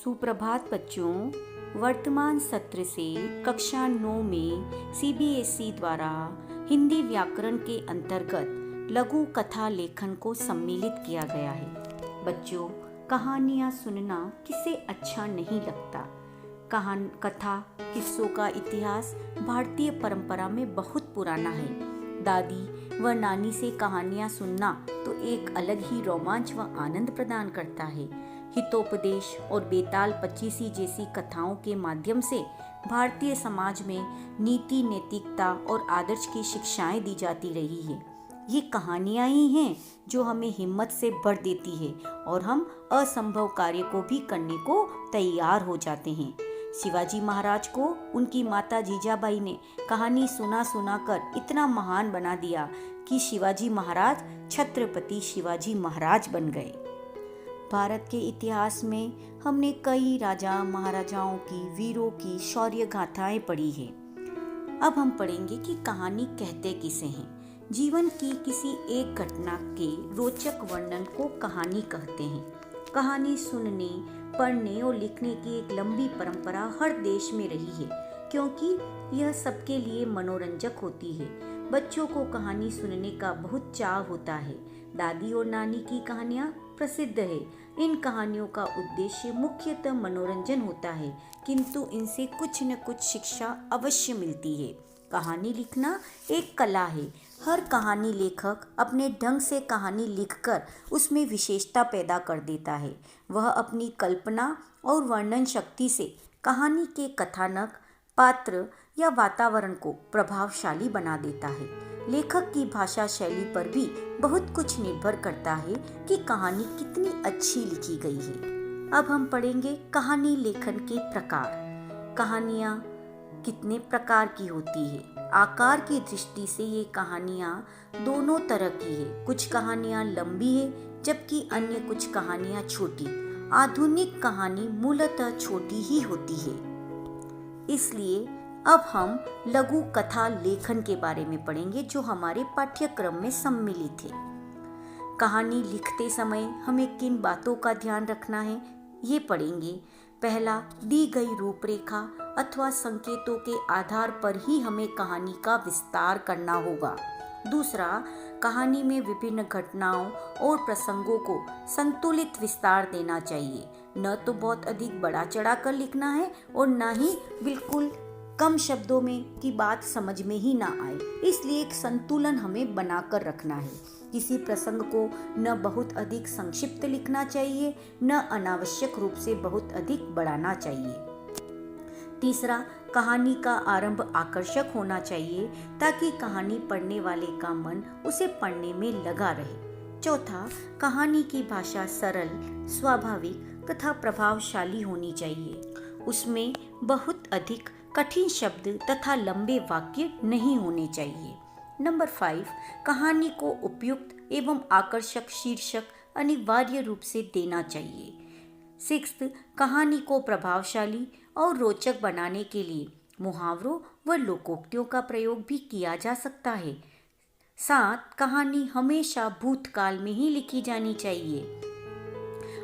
सुप्रभात बच्चों। वर्तमान सत्र से कक्षा 9 में सीबीएसई द्वारा हिंदी व्याकरण के अंतर्गत लघु कथा लेखन को सम्मिलित किया गया है। बच्चों, कहानियाँ सुनना किसे अच्छा नहीं लगता। कथा किस्सों का इतिहास भारतीय परंपरा में बहुत पुराना है। दादी व नानी से कहानियाँ सुनना तो एक अलग ही रोमांच व आनंद प्रदान करता है। हितोपदेश और बेताल पचीसी जैसी कथाओं के माध्यम से भारतीय समाज में नीति, नैतिकता और आदर्श की शिक्षाएं दी जाती रही है। ये कहानियां ही हैं जो हमें हिम्मत से भर देती है और हम असंभव कार्य को भी करने को तैयार हो जाते हैं। शिवाजी महाराज को उनकी माता जीजाबाई ने कहानी सुना कर इतना महान बना दिया कि शिवाजी महाराज छत्रपति शिवाजी महाराज बन गए। भारत के इतिहास में हमने कई राजा महाराजाओं की, वीरों की शौर्य गाथाएं पढ़ी है। अब हम पढ़ेंगे कि कहानी कहते किसे हैं। जीवन की किसी एक घटना के रोचक वर्णन को कहानी कहते हैं। कहानी सुनने, पढ़ने और लिखने की एक लंबी परंपरा हर देश में रही है, क्योंकि यह सबके लिए मनोरंजक होती है। बच्चों को कहानी सुनने का बहुत चाव होता है। दादी और नानी की कहानियाँ प्रसिद्ध है। इन कहानियों का उद्देश्य मुख्यतः मनोरंजन होता है, किंतु इनसे कुछ न कुछ शिक्षा अवश्य मिलती है। कहानी लिखना एक कला है। हर कहानी लेखक अपने ढंग से कहानी लिखकर उसमें विशेषता पैदा कर देता है। वह अपनी कल्पना और वर्णन शक्ति से कहानी के कथानक, पात्र या वातावरण को प्रभावशाली बना देता है। लेखक की भाषा शैली पर भी बहुत कुछ निर्भर करता है कि कहानी कितनी अच्छी लिखी गई है। अब हम पढ़ेंगे कहानी लेखन के प्रकार। कहानियाँ कितने प्रकार की होती है। आकार की दृष्टि से ये कहानियाँ दोनों तरह की है। कुछ कहानियाँ लंबी है जबकि अन्य कुछ कहानियाँ छोटी। आधुनिक कहानी मूलतः छोटी ही होती है। इसलिए अब हम लघु कथा लेखन के बारे में पढ़ेंगे जो हमारे पाठ्यक्रम में सम्मिलित है। कहानी लिखते समय हमें किन बातों का ध्यान रखना है, ये पढ़ेंगे। पहला, दी गई रूपरेखा अथवा संकेतों के आधार पर ही हमें कहानी का विस्तार करना होगा। दूसरा, कहानी में विभिन्न घटनाओं और प्रसंगों को संतुलित विस्तार देना चाहिए। न तो बहुत अधिक बढ़ा चढ़ा कर लिखना है और न ही बिल्कुल कम शब्दों में की बात समझ में ही ना आए। इसलिए एक संतुलन हमें बनाकर रखना है। किसी प्रसंग को न बहुत अधिक संक्षिप्त लिखना चाहिए, न अनावश्यक रूप से बहुत अधिक बढ़ाना चाहिए। तीसरा, कहानी का आरंभ आकर्षक होना चाहिए ताकि कहानी पढ़ने वाले का मन उसे पढ़ने में लगा रहे। चौथा, कहानी की भाषा सरल, स्वाभाविक तथा प्रभावशाली होनी चाहिए। उसमें बहुत अधिक कठिन शब्द तथा लंबे वाक्य नहीं होने चाहिए। नंबर 5, कहानी को उपयुक्त एवं आकर्षक शीर्षक अनिवार्य रूप से देना चाहिए। 6, कहानी को प्रभावशाली और रोचक बनाने के लिए मुहावरों व लोकोक्तियों का प्रयोग भी किया जा सकता है। 7, कहानी हमेशा भूतकाल में ही लिखी जानी चाहिए।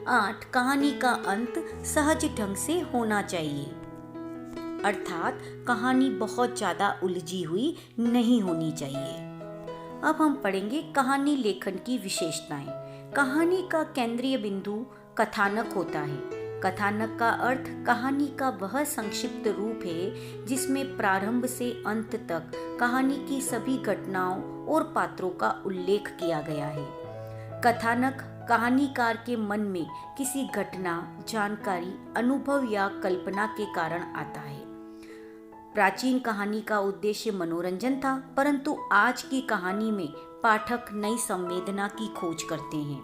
8, कहानी का अंत सहज ढंग से होना चाहिए, अर्थात कहानी बहुत ज़्यादा उलझी हुई नहीं होनी चाहिए। अब हम पढ़ेंगे कहानी लेखन की विशेषताएं। कहानी का केंद्रीय बिंदु कथानक होता है। कथानक का अर्थ कहानी का वह संक्षिप्त रूप है जिसमें प्रारंभ से अंत तक कहानी की सभी घटनाओं और पात्रों का उल्लेख किया गया है। कथानक कहानीकार के मन में किसी घटना, जानकारी, अनुभव या कल्पना के कारण आता है। प्राचीन कहानी का उद्देश्य मनोरंजन था, परंतु आज की कहानी में पाठक नई संवेदना की खोज करते हैं।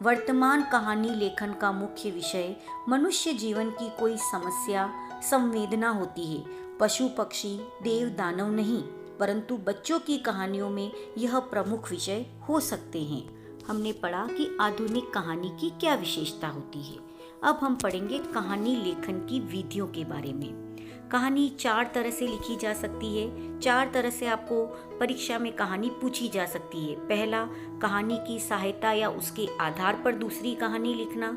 वर्तमान कहानी लेखन का मुख्य विषय मनुष्य जीवन की कोई समस्या, संवेदना होती है। पशु पक्षी, देव दानव नहीं, परंतु बच्चों की कहानियों में यह प्रमुख विषय हो सकते हैं। हमने पढ़ा कि आधुनिक कहानी की क्या विशेषता होती है। अब हम पढ़ेंगे कहानी लेखन की विधियों के बारे में। कहानी 4 तरह से लिखी जा सकती है। 4 तरह से आपको परीक्षा में कहानी पूछी जा सकती है। पहला, कहानी की सहायता या उसके आधार पर दूसरी कहानी लिखना।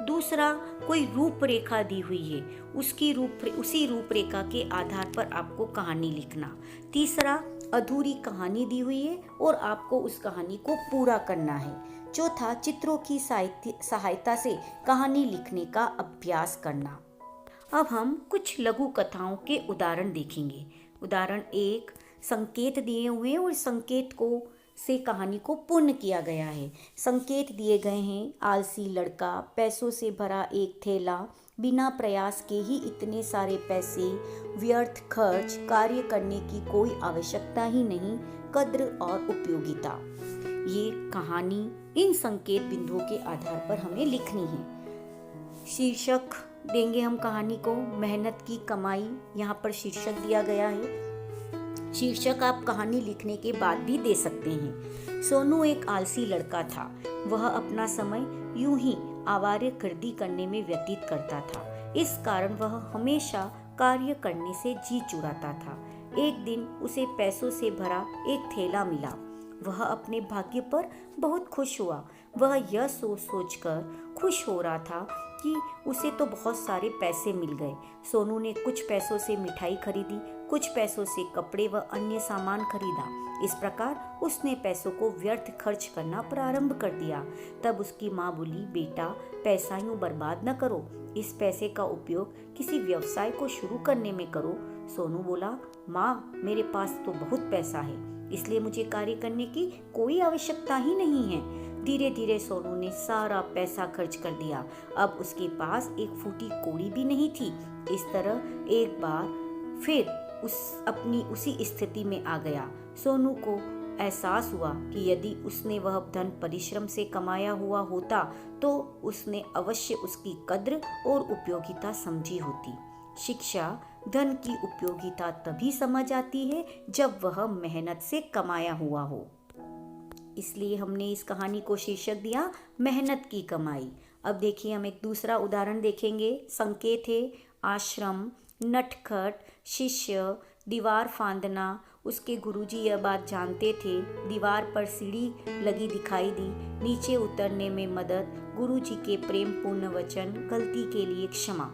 दूसरा, कोई रूपरेखा दी हुई है, उसी रूपरेखा के आधार पर आपको कहानी लिखना। तीसरा, अधूरी कहानी दी हुई है और आपको उस कहानी को पूरा करना है। चौथा, चित्रों की सहायता से कहानी लिखने का अभ्यास करना। अब हम कुछ लघु कथाओं के उदाहरण देखेंगे। उदाहरण 1, संकेत दिए हुए हैं और संकेत से कहानी को पूर्ण किया गया है। संकेत दिए गए हैं, आलसी लड़का, पैसों से भरा एक थैला, बिना प्रयास के ही इतने सारे पैसे, व्यर्थ खर्च, कार्य करने की कोई आवश्यकता ही नहीं, कद्र और उपयोगिता। ये कहानी इन संकेत बिंदुओं के आधार पर हमें लिखनी है। शीर्षक देंगे हम कहानी को, मेहनत की कमाई। यहाँ पर शीर्षक दिया गया है। शीर्षक आप कहानी लिखने के बाद भी दे सकते हैं। सोनू एक आलसी लड़का था। वह अपना समय यूं ही आवारागर्दी करने में व्यतीत करता था। इस कारण वह हमेशा कार्य करने से जी चुराता था। एक दिन उसे पैसों से भरा एक थैला मिला। वह अपने भाग्य पर बहुत खुश हुआ। वह यह सोचकर खुश हो रहा था कि उसे तो बहुत सारे पैसे मिल गए। सोनू ने कुछ पैसों से मिठाई खरीदी, कुछ पैसों से कपड़े व अन्य सामान खरीदा। इस प्रकार उसने पैसों को व्यर्थ खर्च करना प्रारंभ कर दिया। तब उसकी माँ बोली, बेटा, पैसा यूं बर्बाद न करो, इस पैसे का उपयोग किसी व्यवसाय को शुरू करने में करो। सोनू बोला, माँ, मेरे पास तो बहुत पैसा है, इसलिए मुझे कार्य करने की कोई आवश्यकता ही नहीं है। धीरे धीरे सोनू ने सारा पैसा खर्च कर दिया। अब उसके पास एक फूटी कौड़ी भी नहीं थी। इस तरह एक बार फिर उसी स्थिति में आ गया। सोनू को एहसास हुआ कि यदि उसने वह धन परिश्रम से कमाया हुआ होता तो उसने अवश्य उसकी कद्र और उपयोगिता समझी होती। शिक्षा धन की उपयोगिता तभी समझ आती है जब वह मेहनत से कमाया हुआ हो। इसलिए हमने इस कहानी को शीर्षक दिया, मेहनत की कमाई। अब देखिए, हम एक दूसरा उदाहरण देखेंगे। संकेत है, आश्रम, नटखट, शिष्य, दीवार फांदना। उसके गुरुजी यह बात जानते थे। दीवार पर सीढ़ी लगी दिखाई दी, नीचे उतरने में मदद, गुरुजी के प्रेम पूर्ण वचन, गलती के लिए क्षमा।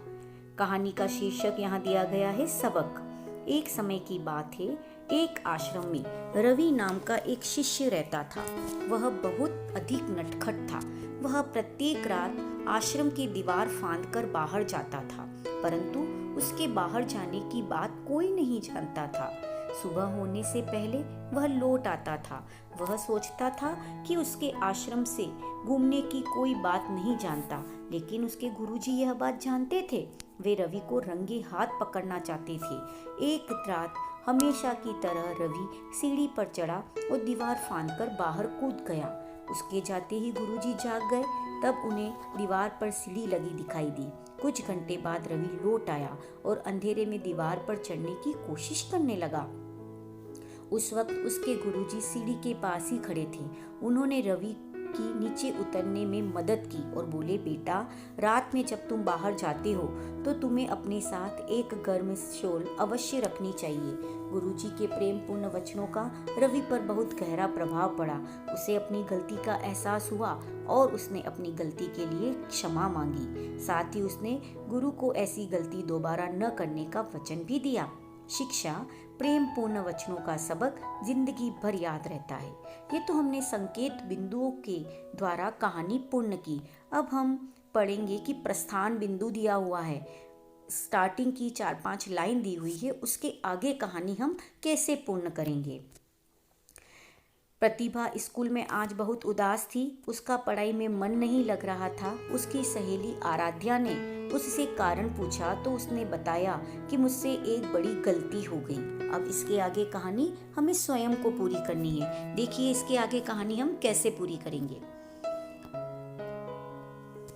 कहानी का शीर्षक यहाँ दिया गया है, सबक। एक समय की बात है, एक आश्रम में रवि नाम का एक शिष्य रहता था। वह बहुत अधिक नटखट था। वह प्रत्येक रात आश्रम की दीवार फांदकर बाहर जाता था, परंतु उसके बाहर जाने की बात कोई नहीं जानता था। सुबह होने से पहले वह लौट आता था। वह सोचता था कि उसके आश्रम से घूमने की कोई बात नहीं जानता, लेकिन उसके गुरुजी यह बात जानते थे। वे रवि को रंगे हाथ पकड़ना चाहते थे। एक रात हमेशा की तरह रवि सीढ़ी पर चढ़ा और दीवार फांदकर बाहर कूद गया। उसके जाते ही गुरुजी जाग गए। तब उन्हें दीवार पर सीढ़ी लगी दिखाई दी। कुछ घंटे बाद रवि लौट आया और अंधेरे में दीवार पर चढ़ने की कोशिश करने लगा। उस वक्त उसके गुरुजी सीढ़ी के पास ही खड़े थे। उन्होंने रवि की नीचे उतरने में मदद की और बोले, बेटा, रात में जब तुम बाहर जाते हो तो तुम्हें अपने साथ एक गर्म शॉल अवश्य रखनी चाहिए। गुरुजी के प्रेम पूर्ण वचनों का रवि पर बहुत गहरा प्रभाव पड़ा। उसे अपनी गलती का एहसास हुआ और उसने अपनी गलती के लिए क्षमा मांगी। साथ ही उसने गुरु को ऐसी गलती दोबारा न करने का वचन भी दिया। शिक्षा, प्रेम पूर्ण वचनों का सबक जिंदगी भर याद रहता है। ये तो हमने संकेत बिंदुओं के द्वारा कहानी पूर्ण की। अब हम पढ़ेंगे कि प्रस्थान बिंदु दिया हुआ है। स्टार्टिंग की 4-5 लाइन दी हुई है, उसके आगे कहानी हम कैसे पूर्ण करेंगे। प्रतिभा स्कूल में आज बहुत उदास थी। उसका पढ़ाई में मन नहीं लग रहा था। उसकी सहेली आराध्या ने उससे कारण पूछा तो उसने बताया कि मुझसे एक बड़ी गलती हो गई। अब इसके आगे कहानी हमें स्वयं को पूरी करनी है। देखिए इसके आगे कहानी हम कैसे पूरी करेंगे।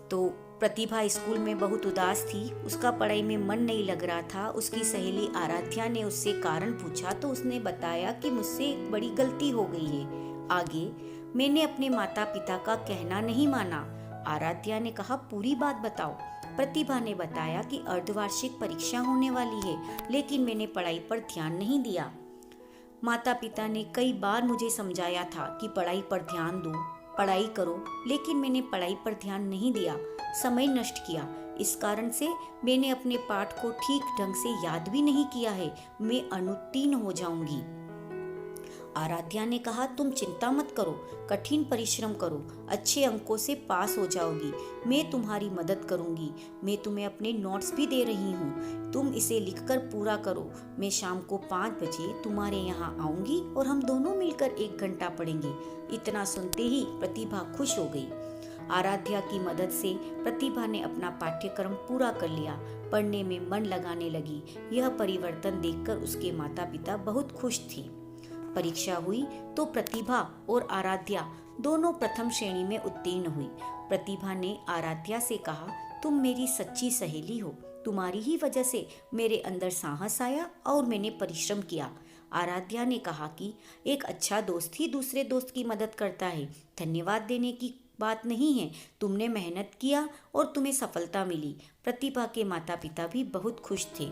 तो प्रतिभा स्कूल में बहुत उदास थी। उसका पढ़ाई में मन नहीं लग रहा था। उसकी सहेली आराध्या ने उससे कारण पूछा तो उसने बताया कि मुझसे एक बड़ी गलती हो गई है। आगे, मैंने अपने माता पिता का कहना नहीं माना। आराध्या ने कहा, पूरी बात बताओ। प्रतिभा ने बताया कि अर्धवार्षिक परीक्षा होने वाली है, लेकिन मैंने पढ़ाई पर ध्यान नहीं दिया। माता पिता ने कई बार मुझे समझाया था कि पढ़ाई पर ध्यान दो, पढ़ाई करो, लेकिन मैंने पढ़ाई पर ध्यान नहीं दिया, समय नष्ट किया। इस कारण से मैंने अपने पाठ को ठीक ढंग से याद भी नहीं किया है। मैं अनुत्तीर्ण हो जाऊंगी। आराध्या ने कहा, तुम चिंता मत करो, कठिन परिश्रम करो, अच्छे अंकों से पास हो जाओगी। मैं तुम्हारी मदद करूंगी। मैं तुम्हें अपने नोट्स भी दे रही हूँ, तुम इसे लिखकर पूरा करो। मैं शाम को 5 बजे तुम्हारे यहाँ आऊंगी और हम दोनों मिलकर 1 घंटा पढ़ेंगे। इतना सुनते ही प्रतिभा खुश हो गई। आराध्या की मदद से प्रतिभा ने अपना पाठ्यक्रम पूरा कर लिया, पढ़ने में मन लगाने लगी। यह परिवर्तन देखकर उसके माता पिता बहुत खुश थे। परीक्षा हुई तो प्रतिभा और आराध्या दोनों प्रथम श्रेणी में उत्तीर्ण हुई। प्रतिभा ने आराध्या से कहा, तुम मेरी सच्ची सहेली हो, तुम्हारी ही वजह से मेरे अंदर साहस आया और मैंने परिश्रम किया। आराध्या ने कहा कि एक अच्छा दोस्त ही दूसरे दोस्त की मदद करता है, धन्यवाद देने की बात नहीं है, तुमने मेहनत किया और तुम्हें सफलता मिली। प्रतिभा के माता पिता भी बहुत खुश थे।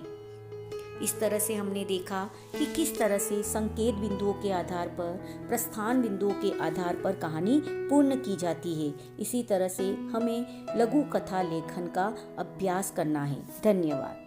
इस तरह से हमने देखा कि किस तरह से संकेत बिंदुओं के आधार पर, प्रस्थान बिंदुओं के आधार पर कहानी पूर्ण की जाती है। इसी तरह से हमें लघु कथा लेखन का अभ्यास करना है। धन्यवाद।